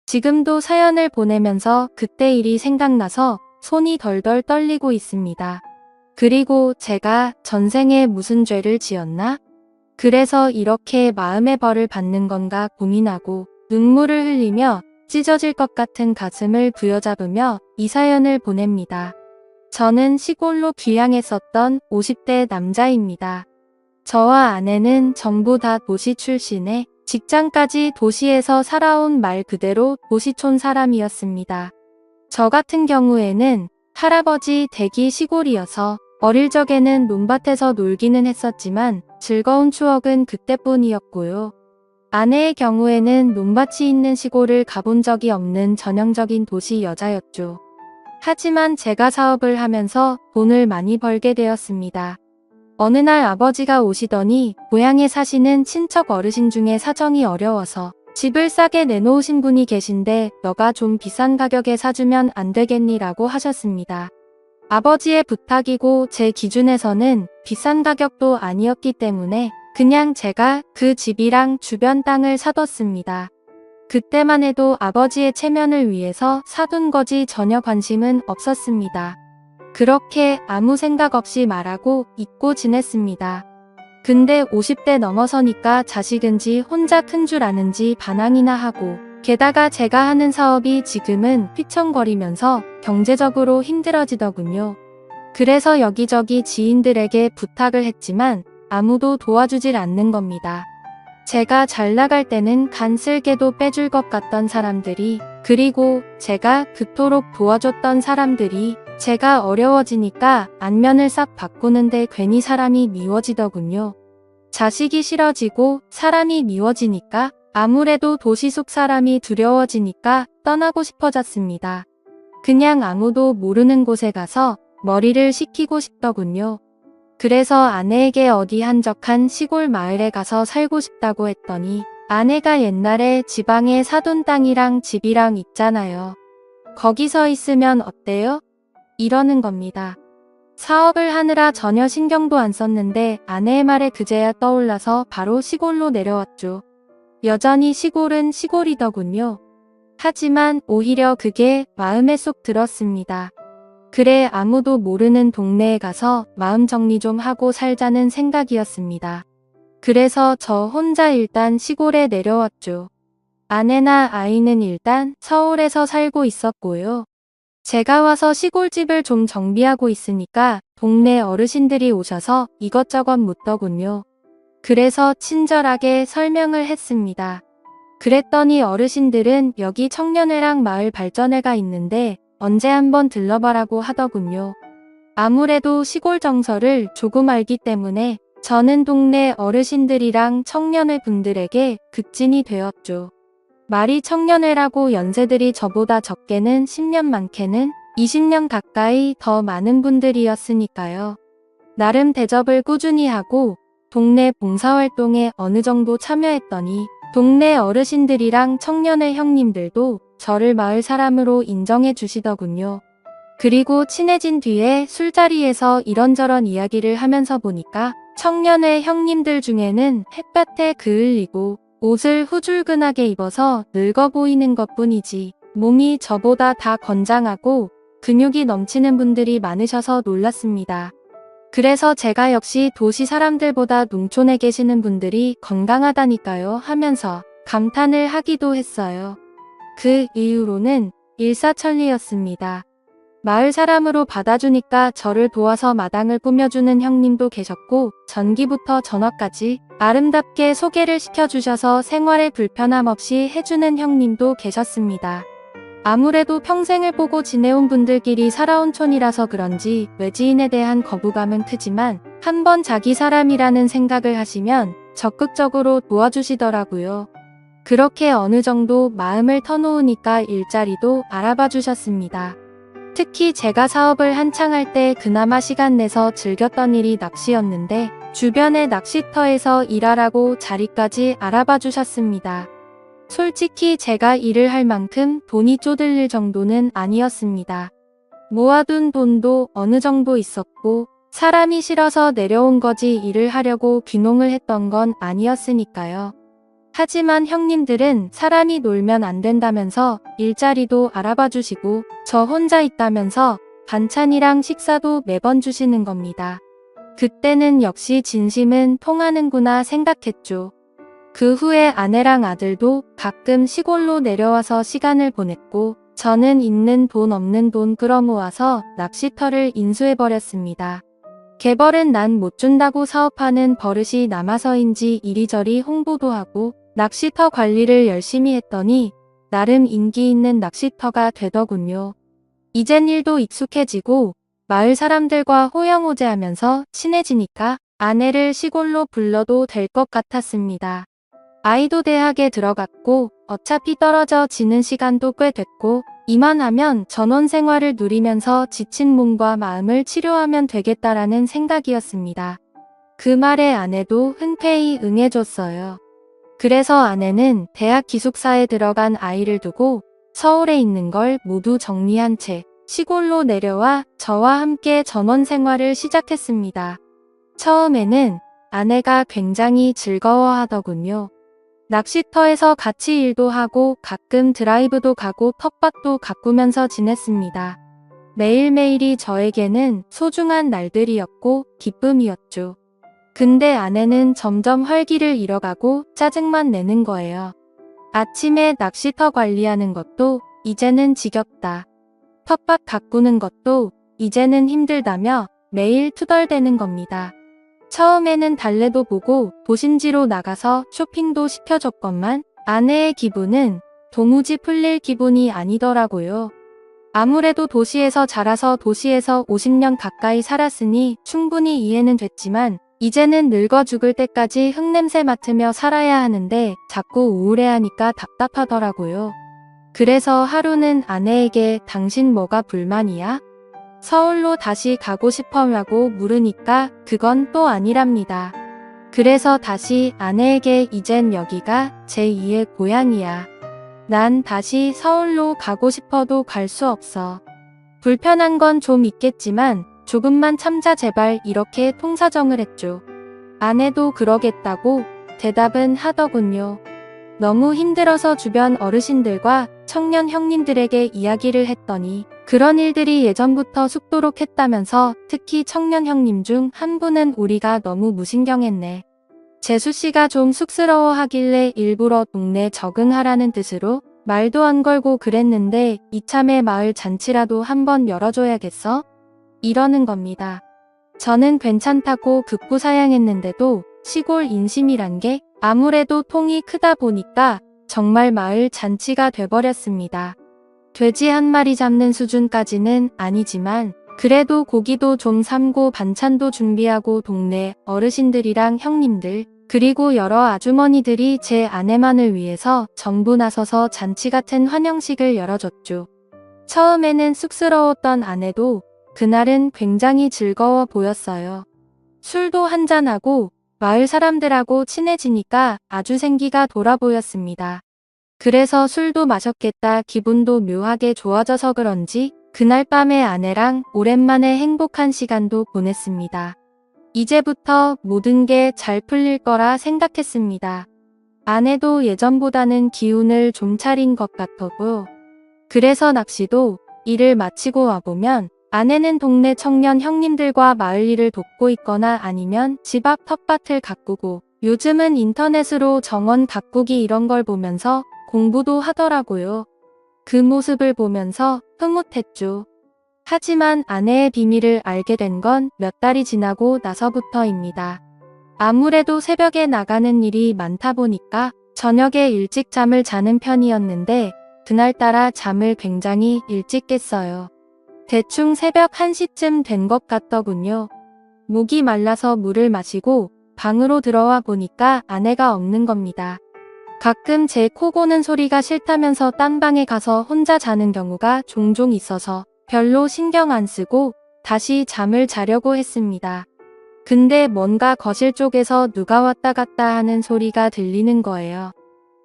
지금도 사연을 보내면서 그때 일이 생각나서 손이 덜덜 떨리고 있습니다. 그리고 제가 전생에 무슨 죄를 지었나? 그래서 이렇게 마음의 벌을 받는 건가 고민하고 눈물을 흘리며 찢어질 것 같은 가슴을 부여잡으며 이 사연을 보냅니다. 저는 시골로 귀향했었던 50대 남자입니다. 저와 아내는 전부 다 도시 출신에 직장까지 도시에서 살아온 말 그대로 도시촌 사람이었습니다. 저 같은 경우에는 할아버지 댁이 시골이어서 어릴 적에는 논밭에서 놀기는 했었지만 즐거운 추억은 그때뿐이었고요. 아내의 경우에는 논밭이 있는 시골을 가본 적이 없는 전형적인 도시 여자였죠. 하지만 제가 사업을 하면서 돈을 많이 벌게 되었습니다. 어느 날 아버지가 오시더니 고향에 사시는 친척 어르신 중에 사정이 어려워서 집을 싸게 내놓으신 분이 계신데 너가 좀 비싼 가격에 사주면 안 되겠니? 라고 하셨습니다. 아버지의 부탁이고 제 기준에서는 비싼 가격도 아니었기 때문에 그냥 제가 그 집이랑 주변 땅을 사뒀습니다. 그때만 해도 아버지의 체면을 위해서 사둔 거지 전혀 관심은 없었습니다. 그렇게 아무 생각 없이 말하고 잊고 지냈습니다. 근데 50대 넘어서니까 자식은지 혼자 큰 줄 아는지 반항이나 하고 게다가 제가 하는 사업이 지금은 휘청거리면서 경제적으로 힘들어지더군요. 그래서 여기저기 지인들에게 부탁을 했지만 아무도 도와주질 않는 겁니다. 제가 잘 나갈 때는 간쓸게도 빼줄 것 같던 사람들이, 그리고 제가 그토록 도와줬던 사람들이 제가 어려워지니까 안면을 싹 바꾸는데 괜히 사람이 미워지더군요. 자식이 싫어지고 사람이 미워지니까 아무래도 도시 속 사람이 두려워지니까 떠나고 싶어졌습니다. 그냥 아무도 모르는 곳에 가서 머리를 식히고 싶더군요. 그래서 아내에게 어디 한적한 시골 마을에 가서 살고 싶다고 했더니 아내가 옛날에 지방에 사둔 땅이랑 집이랑 있잖아요. 거기서 있으면 어때요? 이러는 겁니다. 사업을 하느라 전혀 신경도 안 썼는데 아내의 말에 그제야 떠올라서 바로 시골로 내려왔죠. 여전히 시골은 시골이더군요. 하지만 오히려 그게 마음에 쏙 들었습니다. 그래, 아무도 모르는 동네에 가서 마음 정리 좀 하고 살자는 생각이었습니다. 그래서 저 혼자 일단 시골에 내려왔죠. 아내나 아이는 일단 서울에서 살고 있었고요. 제가 와서 시골집을 좀 정비하고 있으니까 동네 어르신들이 오셔서 이것저것 묻더군요. 그래서 친절하게 설명을 했습니다. 그랬더니 어르신들은 여기 청년회랑 마을 발전회가 있는데 언제 한번 들러봐라고 하더군요. 아무래도 시골 정서를 조금 알기 때문에 저는 동네 어르신들이랑 청년회 분들에게 극진이 되었죠. 말이 청년회라고 연세들이 저보다 적게는 10년 많게는 20년 가까이 더 많은 분들이었으니까요. 나름 대접을 꾸준히 하고 동네 봉사활동에 어느 정도 참여했더니 동네 어르신들이랑 청년회 형님들도 저를 마을 사람으로 인정해 주시더군요. 그리고 친해진 뒤에 술자리에서 이런저런 이야기를 하면서 보니까 청년회 형님들 중에는 햇볕에 그을리고 옷을 후줄근하게 입어서 늙어 보이는 것뿐이지 몸이 저보다 다 건장하고 근육이 넘치는 분들이 많으셔서 놀랐습니다. 그래서 제가 역시 도시 사람들보다 농촌에 계시는 분들이 건강하다니까요 하면서 감탄을 하기도 했어요. 그 이후로는 일사천리였습니다. 마을 사람으로 받아주니까 저를 도와서 마당을 꾸며주는 형님도 계셨고 전기부터 전화까지 아름답게 소개를 시켜주셔서 생활에 불편함 없이 해주는 형님도 계셨습니다. 아무래도 평생을 보고 지내온 분들끼리 살아온 촌이라서 그런지 외지인에 대한 거부감은 크지만 한번 자기 사람이라는 생각을 하시면 적극적으로 도와주시더라고요. 그렇게 어느 정도 마음을 터놓으니까 일자리도 알아봐 주셨습니다. 특히 제가 사업을 한창 할 때 그나마 시간 내서 즐겼던 일이 낚시였는데 주변의 낚시터에서 일하라고 자리까지 알아봐 주셨습니다. 솔직히 제가 일을 할 만큼 돈이 쪼들릴 정도는 아니었습니다. 모아둔 돈도 어느 정도 있었고 사람이 싫어서 내려온 거지 일을 하려고 귀농을 했던 건 아니었으니까요. 하지만 형님들은 사람이 놀면 안 된다면서 일자리도 알아봐 주시고 저 혼자 있다면서 반찬이랑 식사도 매번 주시는 겁니다. 그때는 역시 진심은 통하는구나 생각했죠. 그 후에 아내랑 아들도 가끔 시골로 내려와서 시간을 보냈고 저는 있는 돈 없는 돈 끌어모아서 낚시터를 인수해버렸습니다. 개벌은 난 못 준다고 사업하는 버릇이 남아서인지 이리저리 홍보도 하고 낚시터 관리를 열심히 했더니 나름 인기 있는 낚시터가 되더군요. 이젠 일도 익숙해지고 마을 사람들과 호영호재하면서 친해지니까 아내를 시골로 불러도 될 것 같았습니다. 아이도 대학에 들어갔고 어차피 떨어져 지는 시간도 꽤 됐고 이만하면 전원 생활을 누리면서 지친 몸과 마음을 치료하면 되겠다라는 생각이었습니다. 그 말에 아내도 흔쾌히 응해줬어요. 그래서 아내는 대학 기숙사에 들어간 아이를 두고 서울에 있는 걸 모두 정리한 채 시골로 내려와 저와 함께 전원 생활을 시작했습니다. 처음에는 아내가 굉장히 즐거워하더군요. 낚시터에서 같이 일도 하고 가끔 드라이브도 가고 텃밭도 가꾸면서 지냈습니다. 매일매일이 저에게는 소중한 날들이었고 기쁨이었죠. 근데 아내는 점점 활기를 잃어가고 짜증만 내는 거예요. 아침에 낚시터 관리하는 것도 이제는 지겹다. 텃밭 가꾸는 것도 이제는 힘들다며 매일 투덜대는 겁니다. 처음에는 달래도 보고 도심지로 나가서 쇼핑도 시켜줬건만 아내의 기분은 도무지 풀릴 기분이 아니더라고요. 아무래도 도시에서 자라서 도시에서 50년 가까이 살았으니 충분히 이해는 됐지만 이제는 늙어 죽을 때까지 흙냄새 맡으며 살아야 하는데 자꾸 우울해하니까 답답하더라고요. 그래서 하루는 아내에게 당신 뭐가 불만이야? 서울로 다시 가고 싶어라고 물으니까 그건 또 아니랍니다. 그래서 다시 아내에게 이젠 여기가 제2의 고향이야. 난 다시 서울로 가고 싶어도 갈 수 없어. 불편한 건 좀 있겠지만 조금만 참자 제발 이렇게 통사정을 했죠. 아내도 그러겠다고 대답은 하더군요. 너무 힘들어서 주변 어르신들과 청년 형님들에게 이야기를 했더니 그런 일들이 예전부터 쑥도록 했다면서 특히 청년 형님 중 한 분은 우리가 너무 무신경했네. 재수씨가 좀 쑥스러워하길래 일부러 동네 적응하라는 뜻으로 말도 안 걸고 그랬는데 이참에 마을 잔치라도 한번 열어줘야겠어? 이러는 겁니다. 저는 괜찮다고 극구사양했는데도 시골 인심이란 게 아무래도 통이 크다 보니까 정말 마을 잔치가 돼버렸습니다. 돼지 한 마리 잡는 수준까지는 아니지만 그래도 고기도 좀 삶고 반찬도 준비하고 동네 어르신들이랑 형님들 그리고 여러 아주머니들이 제 아내만을 위해서 전부 나서서 잔치 같은 환영식을 열어줬죠. 처음에는 쑥스러웠던 아내도 그날은 굉장히 즐거워 보였어요. 술도 한잔하고 마을 사람들하고 친해지니까 아주 생기가 돌아 보였습니다. 그래서 술도 마셨겠다 기분도 묘하게 좋아져서 그런지 그날 밤에 아내랑 오랜만에 행복한 시간도 보냈습니다. 이제부터 모든 게 잘 풀릴 거라 생각했습니다. 아내도 예전보다는 기운을 좀 차린 것 같더고 그래서 낚시도 일을 마치고 와보면 아내는 동네 청년 형님들과 마을 일을 돕고 있거나 아니면 집 앞 텃밭을 가꾸고 요즘은 인터넷으로 정원 가꾸기 이런 걸 보면서 공부도 하더라고요. 그 모습을 보면서 흐뭇했죠. 하지만 아내의 비밀을 알게 된 건 몇 달이 지나고 나서부터입니다. 아무래도 새벽에 나가는 일이 많다 보니까 저녁에 일찍 잠을 자는 편이었는데 그날따라 잠을 굉장히 일찍 깼어요. 대충 새벽 1시쯤 된 것 같더군요. 목이 말라서 물을 마시고 방으로 들어와 보니까 아내가 없는 겁니다. 가끔 제 코 고는 소리가 싫다면서 딴 방에 가서 혼자 자는 경우가 종종 있어서 별로 신경 안 쓰고 다시 잠을 자려고 했습니다. 근데 뭔가 거실 쪽에서 누가 왔다 갔다 하는 소리가 들리는 거예요.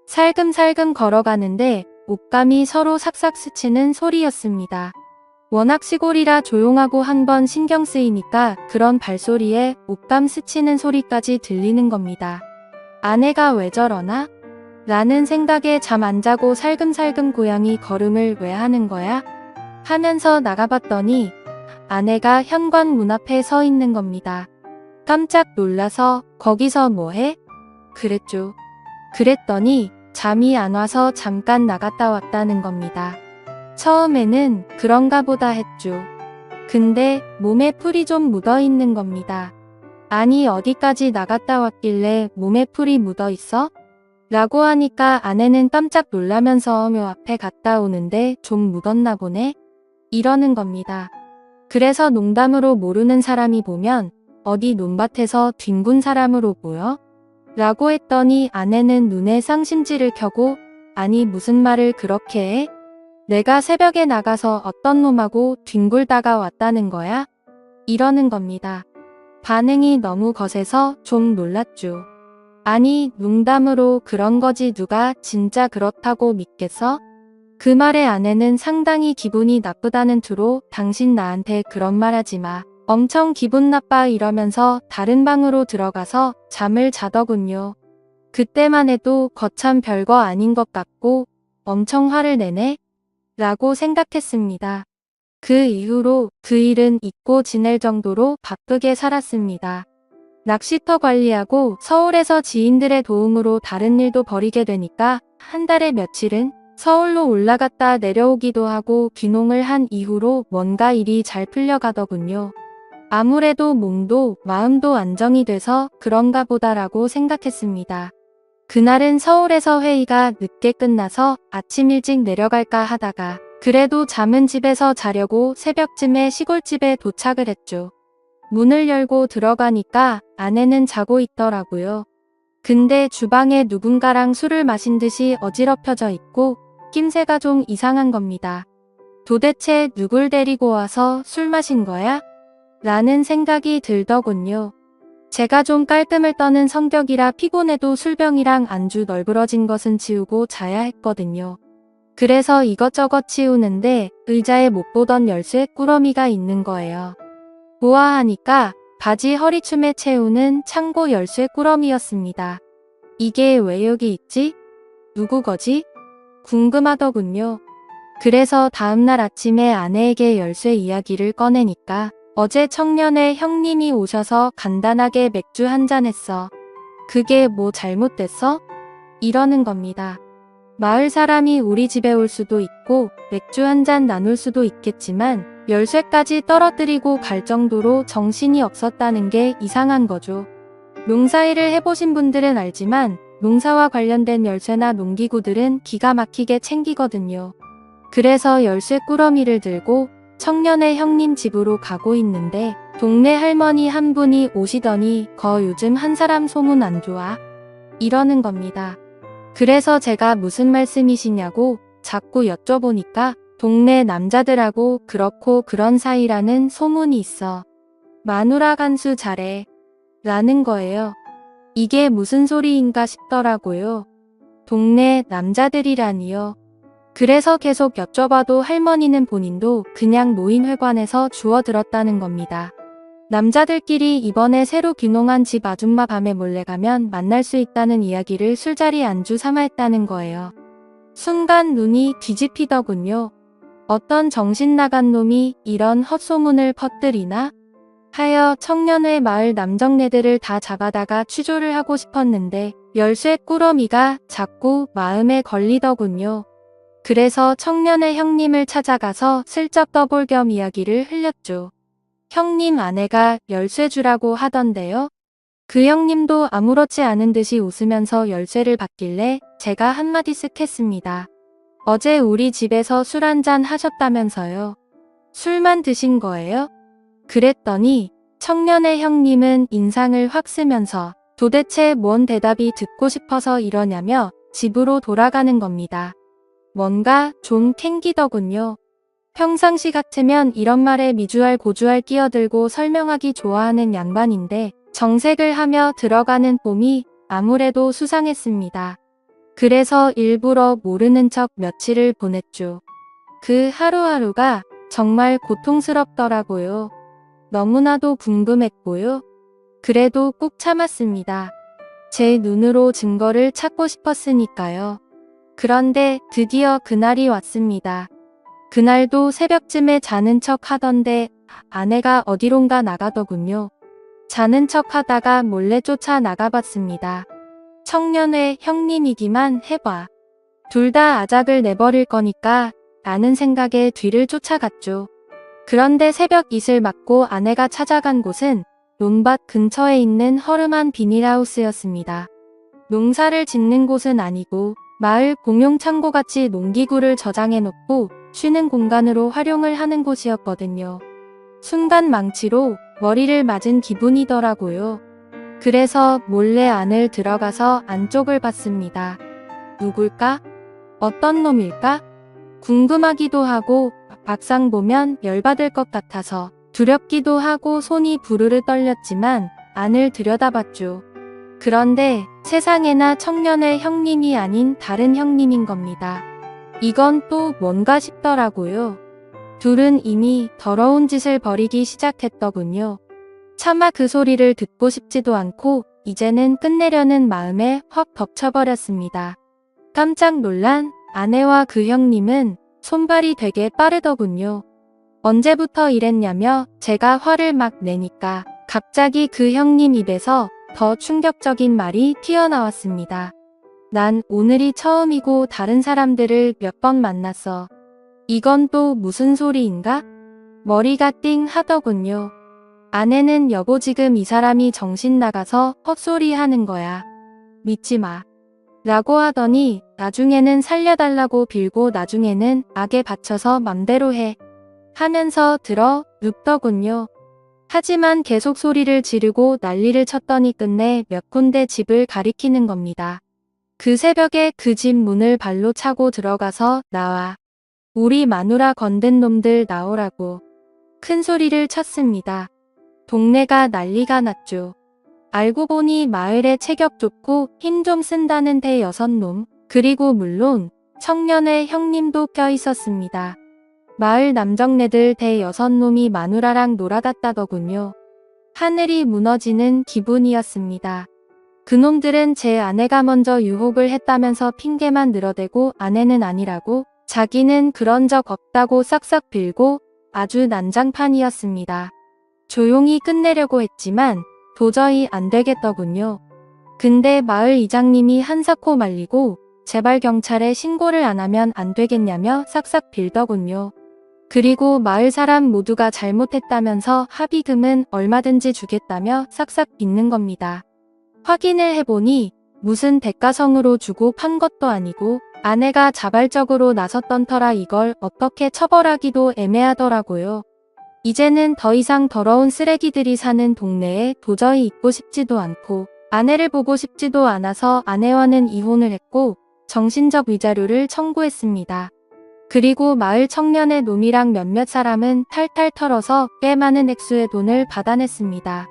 살금살금 걸어가는데 옷감이 서로 삭삭 스치는 소리였습니다. 워낙 시골이라 조용하고 한 번 신경 쓰이니까 그런 발소리에 옷감 스치는 소리까지 들리는 겁니다. 아내가 왜 저러나? 라는 생각에 잠 안 자고 살금살금 고양이 걸음을 왜 하는 거야? 하면서 나가봤더니 아내가 현관 문 앞에 서 있는 겁니다. 깜짝 놀라서 거기서 뭐해? 그랬죠. 그랬더니 잠이 안 와서 잠깐 나갔다 왔다는 겁니다. 처음에는 그런가 보다 했죠. 근데 몸에 풀이 좀 묻어 있는 겁니다. 아니 어디까지 나갔다 왔길래 몸에 풀이 묻어 있어? 라고 하니까 아내는 깜짝 놀라면서 묘 앞에 갔다 오는데 좀 묻었나 보네? 이러는 겁니다. 그래서 농담으로 모르는 사람이 보면 어디 논밭에서 뒹군 사람으로 보여? 라고 했더니 아내는 눈에 쌍심지를 켜고 아니 무슨 말을 그렇게 해? 내가 새벽에 나가서 어떤 놈하고 뒹굴다가 왔다는 거야? 이러는 겁니다. 반응이 너무 거세서 좀 놀랐죠. 아니 농담으로 그런 거지 누가 진짜 그렇다고 믿겠어? 그 말에 아내는 상당히 기분이 나쁘다는 투로 당신 나한테 그런 말 하지 마. 엄청 기분 나빠 이러면서 다른 방으로 들어가서 잠을 자더군요. 그때만 해도 거참 별거 아닌 것 같고 엄청 화를 내네? 라고 생각했습니다. 그 이후로 그 일은 잊고 지낼 정도로 바쁘게 살았습니다. 낚시터 관리하고 서울에서 지인들의 도움으로 다른 일도 벌이게 되니까 한 달에 며칠은 서울로 올라갔다 내려오기도 하고 귀농을 한 이후로 뭔가 일이 잘 풀려가더군요. 아무래도 몸도 마음도 안정이 돼서 그런가 보다라고 생각했습니다. 그날은 서울에서 회의가 늦게 끝나서 아침 일찍 내려갈까 하다가 그래도 잠은 집에서 자려고 새벽쯤에 시골집에 도착을 했죠. 문을 열고 들어가니까 아내는 자고 있더라고요. 근데 주방에 누군가랑 술을 마신 듯이 어지럽혀져 있고 낌새가 좀 이상한 겁니다. 도대체 누굴 데리고 와서 술 마신 거야? 라는 생각이 들더군요. 제가 좀 깔끔을 떠는 성격이라 피곤해도 술병이랑 안주 널브러진 것은 치우고 자야 했거든요. 그래서 이것저것 치우는데 의자에 못 보던 열쇠 꾸러미가 있는 거예요. 보아하니까 바지 허리춤에 채우는 창고 열쇠 꾸러미였습니다. 이게 왜 여기 있지? 누구 거지? 궁금하더군요. 그래서 다음날 아침에 아내에게 열쇠 이야기를 꺼내니까 어제 청년의 형님이 오셔서 간단하게 맥주 한잔 했어. 그게 뭐 잘못됐어? 이러는 겁니다. 마을 사람이 우리 집에 올 수도 있고 맥주 한잔 나눌 수도 있겠지만 열쇠까지 떨어뜨리고 갈 정도로 정신이 없었다는 게 이상한 거죠. 농사일을 해보신 분들은 알지만 농사와 관련된 열쇠나 농기구들은 기가 막히게 챙기거든요. 그래서 열쇠 꾸러미를 들고 청년의 형님 집으로 가고 있는데 동네 할머니 한 분이 오시더니 거 요즘 한 사람 소문 안 좋아? 이러는 겁니다. 그래서 제가 무슨 말씀이시냐고 자꾸 여쭤보니까 동네 남자들하고 그렇고 그런 사이라는 소문이 있어. 마누라 간수 잘해. 라는 거예요. 이게 무슨 소리인가 싶더라고요. 동네 남자들이라니요. 그래서 계속 여쭤봐도 할머니는 본인도 그냥 노인회관에서 주워들었다는 겁니다. 남자들끼리 이번에 새로 귀농한 집 아줌마 밤에 몰래 가면 만날 수 있다는 이야기를 술자리 안주 삼아 했다는 거예요. 순간 눈이 뒤집히더군요. 어떤 정신 나간 놈이 이런 헛소문을 퍼뜨리나? 하여 청년회 마을 남정네들을 다 잡아다가 취조를 하고 싶었는데 열쇠 꾸러미가 자꾸 마음에 걸리더군요. 그래서 청년의 형님을 찾아가서 슬쩍 떠볼 겸 이야기를 흘렸죠. 형님 아내가 열쇠 주라고 하던데요. 그 형님도 아무렇지 않은 듯이 웃으면서 열쇠를 받길래 제가 한마디 쓱 했습니다. 어제 우리 집에서 술 한잔 하셨다면서요. 술만 드신 거예요? 그랬더니 청년의 형님은 인상을 확 쓰면서 도대체 뭔 대답이 듣고 싶어서 이러냐며 집으로 돌아가는 겁니다. 뭔가 좀 캥기더군요. 평상시 같으면 이런 말에 미주알 고주알 끼어들고 설명하기 좋아하는 양반인데 정색을 하며 들어가는 봄이 아무래도 수상했습니다. 그래서 일부러 모르는 척 며칠을 보냈죠. 그 하루하루가 정말 고통스럽더라고요. 너무나도 궁금했고요. 그래도 꾹 참았습니다. 제 눈으로 증거를 찾고 싶었으니까요. 그런데 드디어 그날이 왔습니다. 그날도 새벽쯤에 자는 척 하던데 아내가 어디론가 나가더군요. 자는 척 하다가 몰래 쫓아 나가봤습니다. 청년회 형님이기만 해봐. 둘 다 아작을 내버릴 거니까 라는 생각에 뒤를 쫓아갔죠. 그런데 새벽 이슬 맞고 아내가 찾아간 곳은 논밭 근처에 있는 허름한 비닐하우스였습니다. 농사를 짓는 곳은 아니고 마을 공용 창고같이 농기구를 저장해 놓고 쉬는 공간으로 활용을 하는 곳이었거든요. 순간 망치로 머리를 맞은 기분이더라고요. 그래서 몰래 안을 들어가서 안쪽을 봤습니다. 누굴까? 어떤 놈일까? 궁금하기도 하고 막상 보면 열받을 것 같아서 두렵기도 하고 손이 부르르 떨렸지만 안을 들여다봤죠. 그런데 세상에나 청년의 형님이 아닌 다른 형님인 겁니다. 이건 또 뭔가 싶더라고요. 둘은 이미 더러운 짓을 벌이기 시작했더군요. 차마 그 소리를 듣고 싶지도 않고 이제는 끝내려는 마음에 확 덮쳐버렸습니다. 깜짝 놀란 아내와 그 형님은 손발이 되게 빠르더군요. 언제부터 이랬냐며 제가 화를 막 내니까 갑자기 그 형님 입에서 더 충격적인 말이 튀어나왔습니다. 난 오늘이 처음이고 다른 사람들을 몇 번 만났어. 이건 또 무슨 소리인가? 머리가 띵 하더군요. 아내는 여보 지금 이 사람이 정신 나가서 헛소리 하는 거야. 믿지 마. 라고 하더니 나중에는 살려달라고 빌고 나중에는 악에 받쳐서 맘대로 해. 하면서 들어 눕더군요. 하지만 계속 소리를 지르고 난리를 쳤더니 끝내 몇 군데 집을 가리키는 겁니다. 그 새벽에 그 집 문을 발로 차고 들어가서 나와. 우리 마누라 건든 놈들 나오라고. 큰 소리를 쳤습니다. 동네가 난리가 났죠. 알고 보니 마을에 체격 좋고 힘 좀 쓴다는 대여섯 놈, 그리고 물론 청년의 형님도 껴 있었습니다. 마을 남정네들 대여섯 놈이 마누라랑 놀아갔다더군요. 하늘이 무너지는 기분이었습니다. 그놈들은 제 아내가 먼저 유혹을 했다면서 핑계만 늘어대고 아내는 아니라고, 자기는 그런 적 없다고 싹싹 빌고 아주 난장판이었습니다. 조용히 끝내려고 했지만 도저히 안 되겠더군요. 근데 마을 이장님이 한사코 말리고 제발 경찰에 신고를 안 하면 안 되겠냐며 싹싹 빌더군요. 그리고 마을 사람 모두가 잘못했다면서 합의금은 얼마든지 주겠다며 싹싹 빚는 겁니다. 확인을 해보니 무슨 대가성으로 주고 판 것도 아니고 아내가 자발적으로 나섰던 터라 이걸 어떻게 처벌하기도 애매하더라고요. 이제는 더 이상 더러운 쓰레기들이 사는 동네에 도저히 있고 싶지도 않고 아내를 보고 싶지도 않아서 아내와는 이혼을 했고 정신적 위자료를 청구했습니다. 그리고 마을 청년의 놈이랑 몇몇 사람은 탈탈 털어서 꽤 많은 액수의 돈을 받아냈습니다.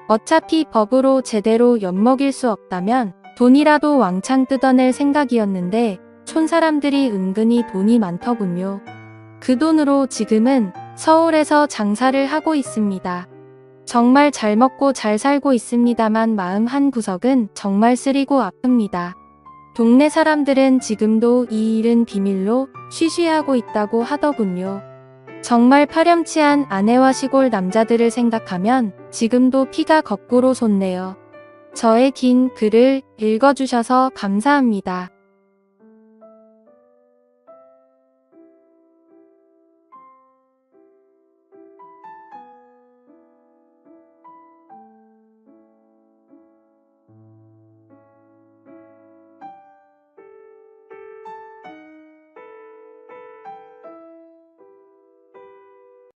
어차피 법으로 제대로 엿먹일 수 없다면 돈이라도 왕창 뜯어낼 생각이었는데 촌사람들이 은근히 돈이 많더군요. 그 돈으로 지금은 서울에서 장사를 하고 있습니다. 정말 잘 먹고 잘 살고 있습니다만 마음 한 구석은 정말 쓰리고 아픕니다. 동네 사람들은 지금도 이 일은 비밀로 쉬쉬하고 있다고 하더군요. 정말 파렴치한 아내와 시골 남자들을 생각하면 지금도 피가 거꾸로 솟네요. 저의 긴 글을 읽어주셔서 감사합니다.